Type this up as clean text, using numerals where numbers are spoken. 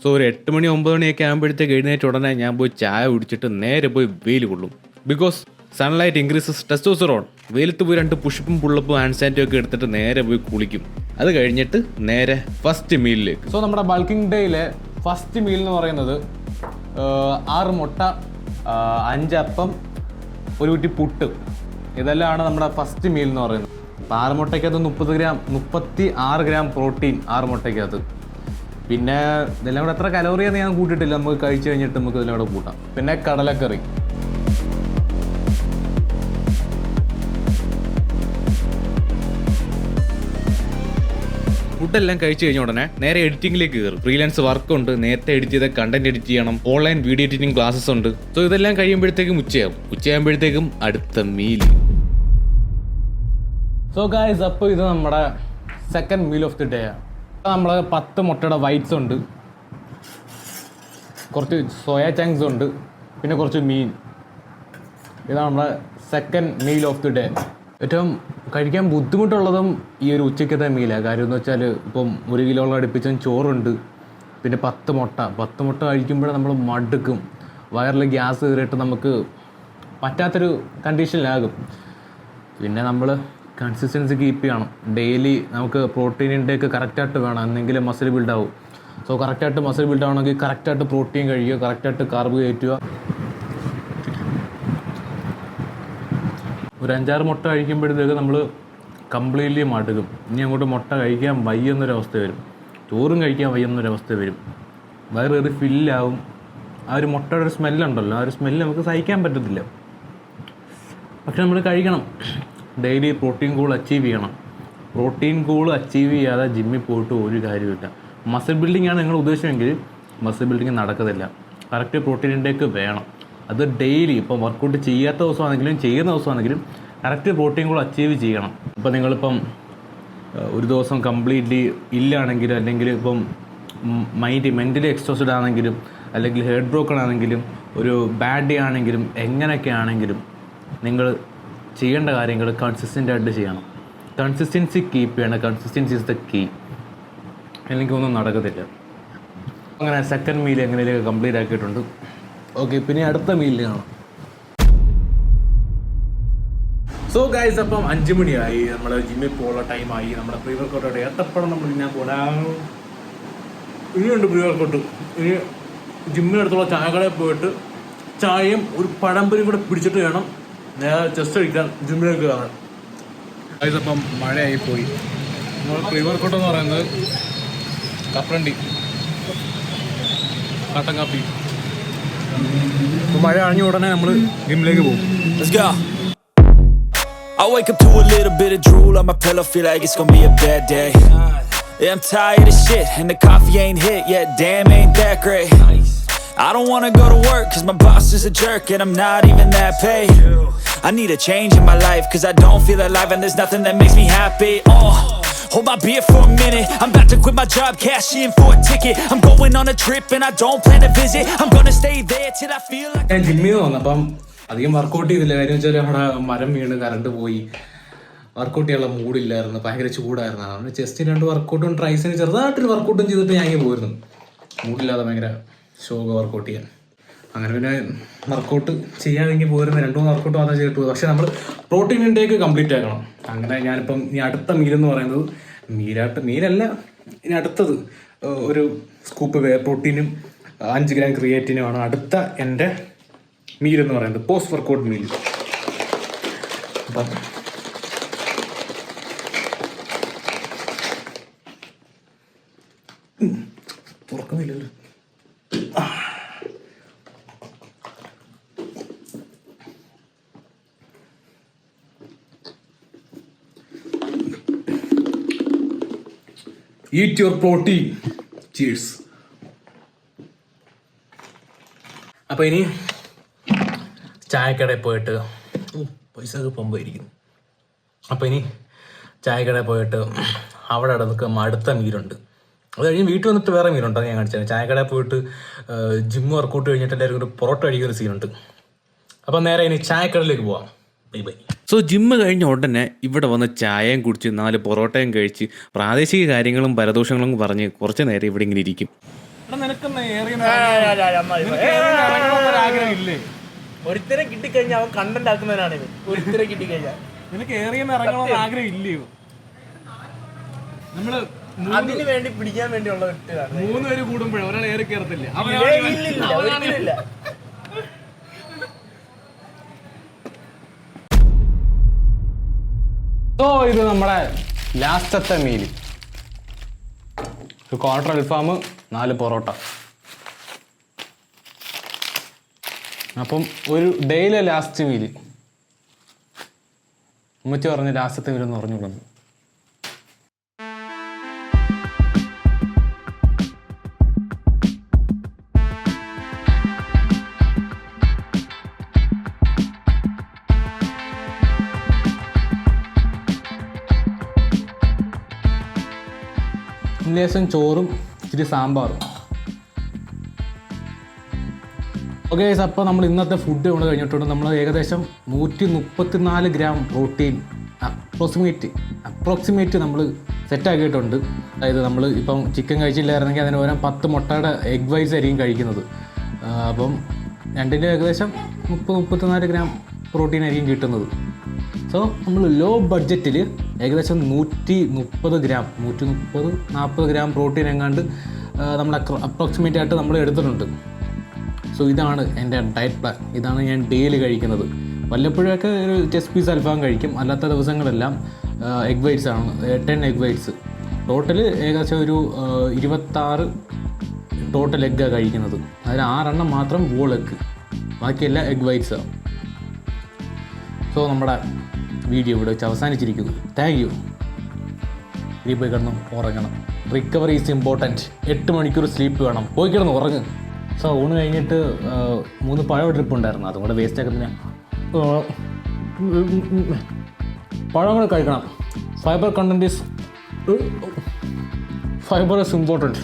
So ഒരു 8 മണി 9 മണിയൊക്കെ ആകുമ്പോഴത്തേക്ക് എഴുന്നേറ്റ് ഉടനെ ഞാൻ പോയി ചായ കുടിച്ചിട്ട് നേരെ പോയി വെയിൽ കൊള്ളും. Because sunlight increases testosterone. വെയിലത്ത് പോയി 2 പുഷപ്പും പുള്ളപ്പും ഹാൻഡ് സാനിറ്റും ഒക്കെ എടുത്തിട്ട് നേരെ പോയി കുളിക്കും. അത് കഴിഞ്ഞിട്ട് നേരെ ഫസ്റ്റ് മീലിലേക്ക്. സോ നമ്മുടെ ബൾക്കിംഗ് ഡേയിലെ ഫസ്റ്റ് മീൽ എന്ന് പറയുന്നത് 6 മുട്ട, 5 അപ്പം, ഒരു കുറ്റി പുട്ട്, ഇതെല്ലാമാണ് നമ്മുടെ ഫസ്റ്റ് മീൽ എന്ന് പറയുന്നത്. അപ്പോൾ 6 മുട്ടയ്ക്കകത്ത് 36 ഗ്രാം പ്രോട്ടീൻ 6 മുട്ടയ്ക്കകത്ത്. പിന്നെ ഇതെല്ലാം കൂടെ എത്ര കലോറിയാന്ന് ഞാൻ കൂട്ടിയിട്ടില്ല, നമുക്ക് കഴിച്ച് കഴിഞ്ഞിട്ട് നമുക്ക് ഇതെല്ലാം കൂടെ കൂട്ടാം. പിന്നെ കടലക്കറി. ഫുഡെല്ലാം കഴിച്ച് കഴിഞ്ഞ ഉടനെ നേരെ എഡിറ്റിംഗിലേക്ക് കയറും. ഫ്രീലാൻസ് വർക്ക് ഉണ്ട്, നേരത്തെ എഡിറ്റ് ചെയ്ത കണ്ടന്റ് എഡിറ്റ് ചെയ്യണം, ഓൺലൈൻ വീഡിയോ എഡിറ്റിംഗ് ക്ലാസ്സസ് ഉണ്ട്. സോ ഇതെല്ലാം കഴിയുമ്പോഴത്തേക്കും ഉച്ചയാകുമ്പോഴത്തേക്കും അടുത്ത മീൽ. സോ ഗായ്സ്, അപ്പോൾ ഇത് നമ്മുടെ second meal of the day ആണ്. നമ്മൾ 10 മുട്ടയുടെ വൈറ്റ്സ് ഉണ്ട്, കുറച്ച് സോയ ചങ്ക്സ് ഉണ്ട്, പിന്നെ കുറച്ച് മീൻ. ഇതാണ് നമ്മുടെ second meal of the day. ഏറ്റവും കഴിക്കാൻ ബുദ്ധിമുട്ടുള്ളതും ഈ ഒരു ഉച്ചയ്ക്കത്തെ മീലാണ്. കാര്യം എന്ന് വെച്ചാൽ ഇപ്പം 1 കിലോളം അടുപ്പിച്ചും ചോറുണ്ട്, പിന്നെ 10 മുട്ട കഴിക്കുമ്പോഴേ നമ്മൾ മടുക്കും. വയറിൽ ഗ്യാസ് കയറിയിട്ട് നമുക്ക് പറ്റാത്തൊരു കണ്ടീഷനിലാകും. പിന്നെ നമ്മൾ കൺസിസ്റ്റൻസി കീപ്പ് ചെയ്യണം. ഡെയിലി നമുക്ക് പ്രോട്ടീൻ ഇൻടേക്ക് കറക്റ്റായിട്ട് വേണം, എന്നെങ്കിലും മസിൽ ബിൽഡാവും. സോ കറക്റ്റായിട്ട് മസിൽ ബിൽഡ് ആവണമെങ്കിൽ കറക്റ്റായിട്ട് പ്രോട്ടീൻ കഴിക്കുക, കറക്റ്റായിട്ട് കാർബ് കയറ്റുക. ഒരു 5-6 മുട്ട കഴിക്കുമ്പോഴത്തേക്ക് നമ്മൾ കംപ്ലീറ്റ്ലി മടുക്കും. ഇനി അങ്ങോട്ട് മുട്ട കഴിക്കാൻ വയ്യെന്നൊരവസ്ഥ വരും, ചോറും കഴിക്കാൻ വയ്യെന്നൊരവസ്ഥ വരും, വയറേറി ഫില്ലാവും. ആ ഒരു മുട്ടയുടെ ഒരു സ്മെല്ലുണ്ടല്ലോ, ആ ഒരു സ്മെല്ല് നമുക്ക് സഹിക്കാൻ പറ്റത്തില്ല. പക്ഷെ നമ്മൾ കഴിക്കണം. ഡെയിലി പ്രോട്ടീൻ ഗോൾ അച്ചീവ് ചെയ്യണം. പ്രോട്ടീൻ ഗോൾ അച്ചീവ് ചെയ്യാതെ ജിമ്മിൽ പോയിട്ട് ഒരു കാര്യമില്ല. മസിൽ ബിൽഡിംഗ് ആണ് നിങ്ങൾ ഉദ്ദേശിച്ചെങ്കിൽ മസിൽ ബിൽഡിംഗ് നടക്കത്തില്ല. കറക്റ്റ് പ്രോട്ടീൻ ഇൻടേക്ക് വേണം. അത് ഡെയിലി, ഇപ്പം വർക്കൗട്ട് ചെയ്യാത്ത ദിവസമാണെങ്കിലും ചെയ്യുന്ന ദിവസമാണെങ്കിലും കറക്റ്റ് പ്രോട്ടീൻ ഗോൾ അച്ചീവ് ചെയ്യണം. ഇപ്പം നിങ്ങളിപ്പം ഒരു ദിവസം കംപ്ലീറ്റ്ലി ഇല്ലാണെങ്കിലും, അല്ലെങ്കിൽ ഇപ്പം മെൻ്റലി എക്സോസ്റ്റഡ് ആണെങ്കിലും, അല്ലെങ്കിൽ ഹെഡ് ബ്രോക്കൺ ആണെങ്കിലും, ഒരു ബാഡ് ഡേ ആണെങ്കിലും, എങ്ങനെയൊക്കെ ആണെങ്കിലും നിങ്ങൾ ചെയ്യേണ്ട കാര്യങ്ങൾ കൺസിസ്റ്റൻ്റ് ആയിട്ട് ചെയ്യണം. കൺസിസ്റ്റൻസി കീപ്പ് ചെയ്യണം. Consistency is the key. അല്ലെങ്കിൽ ഒന്നും നടക്കത്തില്ല. അങ്ങനെ സെക്കൻഡ് മീൽ എങ്ങനെയൊക്കെ കംപ്ലീറ്റ് ആക്കിയിട്ടുണ്ട്. ഓക്കെ, പിന്നെ അടുത്ത മീലിൽ കാണാം. സോ ഗൈസ്, അപ്പം 5 മണിയായി, നമ്മൾ ജിമ്മിൽ പോകാനുള്ള ടൈമായി. നമ്മുടെ പ്രീ വർക്കൗട്ട് ഏത്തപ്പഴം നമ്മൾ തിന്നാൻ പോകാൻ ഇനിയുണ്ട്. പ്രീ വർക്കൗട്ട് ഇനി ജിമ്മിനടുത്തുള്ള ചായക്കടയിൽ പോയിട്ട് ചായയും ഒരു പഴംപൊരിയും കൂടെ പിടിച്ചിട്ട് വേണം നേരെ ചെസ്റ്റ് അടിക്കാൻ ജിമ്മിലേക്ക് കാണാൻ. ഗൈസ്, അപ്പം മഴയായി പോയി. നമ്മൾ പ്രീ വർക്കൗട്ട് എന്ന് പറയുന്നത് കപ്പലണ്ടി, കട്ടൻ കാപ്പി. മഴ അണിഞ്ഞ ഉടനെ നമ്മൾ ജിമ്മിലേക്ക് പോകും. I wake up to a little bit of drool on my pillow, feel like it's gonna be a bad day. Yeah, I'm tired of shit and the coffee ain't hit yet, damn ain't that great. I don't wanna go to work cause my boss is a jerk and I'm not even that paid. I need a change in my life cause I don't feel alive and there's nothing that makes me happy. Hold my beer for a minute, I'm about to quit my job, cash in for a ticket. I'm going on a trip and I don't plan to visit. I'm gonna stay there till I feel like ഞാൻ ജിമ്മിൽ നിന്ന് വന്നപ്പം അധികം workout ചെയ്തില്ല. കാര്യം വെച്ചാൽ നമ്മുടെ മരം വീണ് കറണ്ട് പോയി, വർക്കൗട്ട് ചെയ്യാനുള്ള മൂഡില്ലായിരുന്നു, ഭയങ്കര ചൂടായിരുന്നു. അതുകൊണ്ട് ചെസ്റ്റിന് 2 വർക്കൗട്ടും ട്രൈസിന് ചെറുതായിട്ടൊരു വർക്കൗട്ടും ചെയ്തിട്ട് ഞാൻ ഇങ്ങനെ പോയിരുന്നു. മൂഡില്ലാതെ ഭയങ്കര ഷോക്ക് വർക്കൗട്ട് ചെയ്യാൻ. അങ്ങനെ പിന്നെ വർക്കൗട്ട് ചെയ്യാതെങ്കിൽ പോരുന്ന 2-3 വർക്കൗട്ട് മാത്രമേ ചെയ്തിട്ട് പോകും. പക്ഷേ നമ്മൾ പ്രോട്ടീൻ ഇൻടേക്ക് കംപ്ലീറ്റ് ആക്കണം. അങ്ങനെ ഞാനിപ്പം ഇനി അടുത്ത മീലെന്ന് പറയുന്നത് മീലല്ല, ഇനി അടുത്തത് ഒരു സ്കൂപ്പ് വേ പ്രോട്ടീനും 5 ഗ്രാം ക്രിയേറ്റിനുമാണ് അടുത്ത എൻ്റെ മീലെന്ന് പറയുന്നത്, പോസ്റ്റ് വർക്കൗട്ട് മീൽ. അപ്പം തുറക്കുന്നില്ലല്ലോ. Eat your protein. Cheers. അപ്പോൾ ഇനി ചായക്കടയിൽ പോയിട്ട് പൈസക്ക് പമ്പായിരിക്കുന്നു. അപ്പോൾ ഇനി ചായക്കടയിൽ പോയിട്ട് അവിടെ നമുക്ക് അടുത്ത മീലുണ്ട്. അത് കഴിഞ്ഞ് വീട്ടിൽ വന്നിട്ട് വേറെ മീലുണ്ട്, അത് ഞാൻ കാണിച്ചത്. ചായക്കടയിൽ പോയിട്ട് ജിം വർക്കൗട്ട് കഴിഞ്ഞിട്ട് എല്ലാവരും കൂടി പൊറോട്ട അടിക്കുന്ന സീനുണ്ട്. അപ്പോൾ നേരെ ഇനി ചായക്കടയിലേക്ക് പോവാം. Bye bye. സോ ജിമ്മ് കഴിഞ്ഞ ഉടനെ ഇവിടെ വന്ന് ചായയും കുടിച്ച് 4 പൊറോട്ടയും കഴിച്ച് പ്രാദേശിക കാര്യങ്ങളും പരദോഷങ്ങളും പറഞ്ഞ് കുറച്ച് നേരം ഇവിടെ ഇങ്ങനെ ഇരിക്കും. നിനക്കൊന്ന് ആഗ്രഹമില്ലേ? ഒരുത്തരെ കിട്ടിക്കഴിഞ്ഞാൽ അവൻ കണ്ടന്റ് ആക്കുന്നവനാണ് ഇത്. ഒരുത്തരെ കിട്ടിക്കഴിഞ്ഞാൽ നിനക്ക് ഏറിയെന്ന് ഇറങ്ങണമെന്ന് ആഗ്രഹം ഇല്ലയോ? നമ്മള് അതിന് വേണ്ടി പിടിക്കാൻ വേണ്ടിയുള്ള വ്യക്തിയാണ്. 3 പേര് കൂടുമ്പോഴേ ഒരാൾ ഏറി കയറത്തില്ല. ഒരിക്കലില്ല. ഇത് നമ്മുടെ ലാസ്റ്റത്തെ മീല്, ഒരു ക്വാർട്ടർ അൽഫാം, 4 പൊറോട്ട. അപ്പം ഒരു ഡേയിലെ ലാസ്റ്റ് മീല്. ഉമ്മച്ചി പറഞ്ഞ് ലാസ്റ്റത്തെ മീലെന്ന് പറഞ്ഞുകൊള്ളു. ലേശം ചോറും ഇച്ചിരി സാമ്പാറും. ഓക്കെ, അപ്പോൾ നമ്മൾ ഇന്നത്തെ ഫുഡ് കൊണ്ട് കഴിഞ്ഞിട്ടുണ്ട്. നമ്മൾ ഏകദേശം 134 ഗ്രാം പ്രോട്ടീൻ അപ്രോക്സിമേറ്റ് നമ്മൾ സെറ്റാക്കിയിട്ടുണ്ട്. അതായത് നമ്മൾ ഇപ്പം ചിക്കൻ കഴിച്ചില്ലായിരുന്നെങ്കിൽ അതിന് പകരം 10 മുട്ടയുടെ എഗ് വൈസ് ആയിരിക്കും കഴിക്കുന്നത്. അപ്പം രണ്ടിൻ്റെ ഏകദേശം 30-34 ഗ്രാം പ്രോട്ടീൻ ആയിരിക്കും കിട്ടുന്നത്. സോ നമ്മൾ ലോ ബഡ്ജറ്റിൽ ഏകദേശം 130 ഗ്രാം 130-40 ഗ്രാം പ്രോട്ടീൻ എങ്ങാണ്ട് നമ്മൾ അപ്രോക്സിമേറ്റ് ആയിട്ട് നമ്മൾ എടുത്തിട്ടുണ്ട്. സോ ഇതാണ് എൻ്റെ ഡയറ്റ് പ്ലാൻ. ഇതാണ് ഞാൻ ഡെയിലി കഴിക്കുന്നത്. വല്ലപ്പോഴൊക്കെ ഒരു ചെസ്റ്റ് പീസ് അൽഫാം കഴിക്കും. അല്ലാത്ത ദിവസങ്ങളെല്ലാം എഗ് വൈറ്റ്സ് ആണ്, 10 എഗ് വൈറ്റ്സ്. ടോട്ടൽ ഏകദേശം ഒരു 26 ടോട്ടൽ എഗ്ഗാണ് കഴിക്കുന്നത്. അതിൽ 6 എണ്ണം മാത്രം വോൾ എഗ്, ബാക്കിയെല്ലാം എഗ് വൈറ്റ്സാണ്. സോ നമ്മുടെ വീഡിയോ ഇവിടെ വെച്ച് അവസാനിച്ചിരിക്കുന്നു. Thank you. ഇനി പോയി കിടന്നു ഉറങ്ങണം. Recovery is important. 8 മണിക്കൂർ സ്ലീപ്പ് വേണം. പോയി കിടന്ന് ഉറങ്ങ്. സോ ഊണ് കഴിഞ്ഞിട്ട് 3 പഴം ട്രിപ്പ് ഉണ്ടായിരുന്നു. അതും കൂടെ വേസ്റ്റ് ആക്കുന്നതിന് പഴം കൂടെ കഴിക്കണം. Fibre is important.